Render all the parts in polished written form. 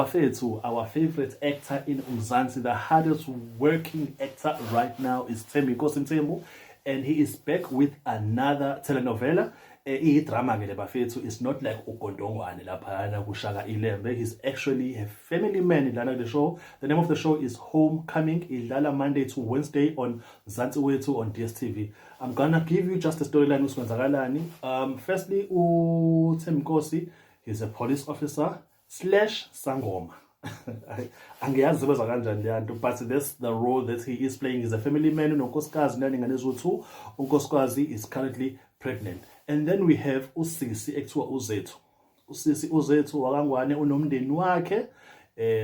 Bafethu, our favorite actor in Mzansi, the hardest working actor right now is Thembinkosi Mthembu, and he is back with another telenovela. Drama ke le bafethu is not like uGondongwane laphayana kuShaka Ilembe. He's actually a family man idlala the show. The name of the show is Homecoming. Idlala Monday to Wednesday on Mzansi Wethu on DSTV. I'm gonna give you just a storyline uswenzakalani. Firstly, uThembinkosi, he's a police officer slash sangoma. Angiyazi zibiza kanjani le nto, but that's the role that he is playing. He's a family man unonkosikazi naningane eziwu-2. Unkosikazi is currently pregnant. And then we have usisi ekuthiwa uZethu. Usisi uZethu wakangwane unomndeni wakhe.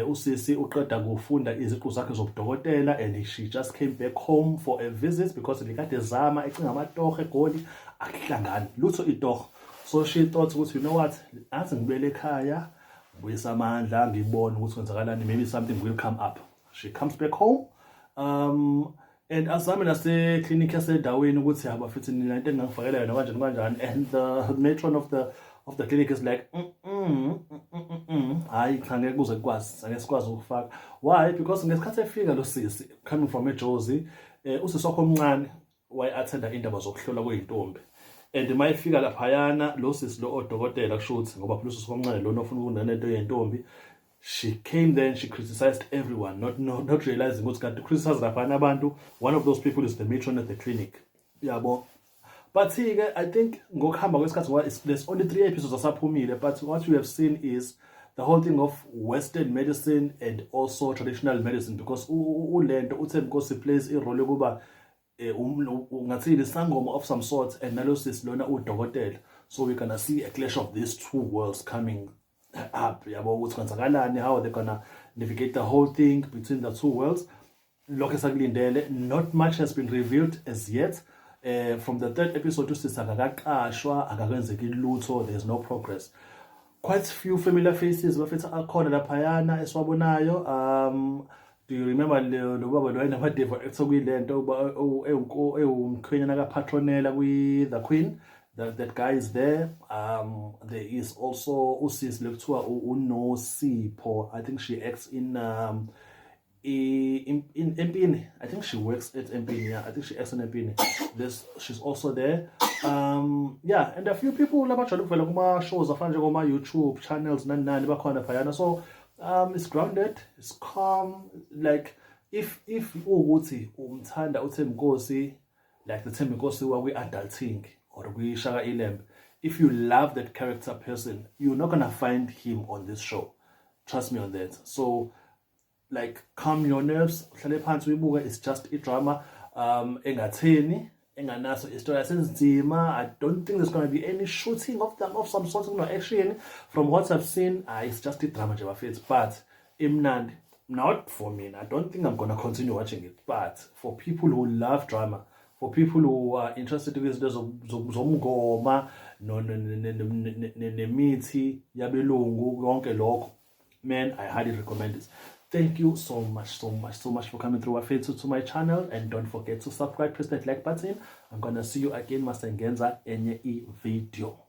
Usisi uqeda kufunda iziqu zakhe zobudokotela, and she just came back home for a visit because bekade zama ecinga amatoho eGoli akuhlangani lutho itoho. So she thought ukuthi, you know what, athi ngibele ekhaya ngibuyisa amandla ngibone ukuthi kwenzakalani, maybe something will come up. She comes back home, and azame nase-clinic yasendaweni ukuthi abafethu nina into engangifakela yona kanjani kanjani, and the matron of the clinic is like hayi cha ngeke kuze kukwazi, angeke sikwazi ukufaka. Why? Because ngesikhathi efika lo sisi coming from eJozi, usisi wakho omncane waye-attenda indaba zokuhlolwa kwey'ntombi, and mayefika laphayana lo sisi lo odokotela kusho ukuthi ngoba phela usisi omncane lona ofuna ukufunda nento yentombi, she came there and she criticized everyone, not realizing what's got to criticize abantu. One of those people is the matron at the clinic. Yabo. But see, I think there's only 3 episodes asaphumile, but what we have seen is the whole thing of Western medicine and also traditional medicine, because ulento uThembinkosi plays a role yokuba ungathini sangoma of some sort, and nalosis lona udokotela. So we're gonna see a clash of these two worlds coming up. How they're gonna navigate the whole thing between the two worlds. Not much has been revealed as yet. From the 3rd episode, there's no progress. Quite few familiar faces. Do you remember the Queen? That guy is there. There is also Usis Lektua Unosipho. I think she acts in Mpini. I think she works at Mpini. Yeah, I think she acts in Mpini. She's also there. Yeah, and a few people shows on YouTube channels so it's grounded, it's calm. Like if umthanda uThembinkosi, like the Thembinkosi we adulting or we Shaka Ilembe, if you love that character person, you're not gonna find him on this show. Trust me on that. So like calm your nerves. It's just a drama. Engatheni enganaso isitory senzima. I don't think there's gonna be any shooting of some sort of action. From what I've seen, it's just a drama jabafits. But imnandi, not for me. I don't think I'm gonna continue watching it. But for people who love drama, for people who are interested in this zomngoma nemithi yabelungu konke lokho, man, I highly recommend it. Thank you so much for coming through to my channel, and don't forget to subscribe, press that like button. I'm gonna see you again Master Ngenza enye video.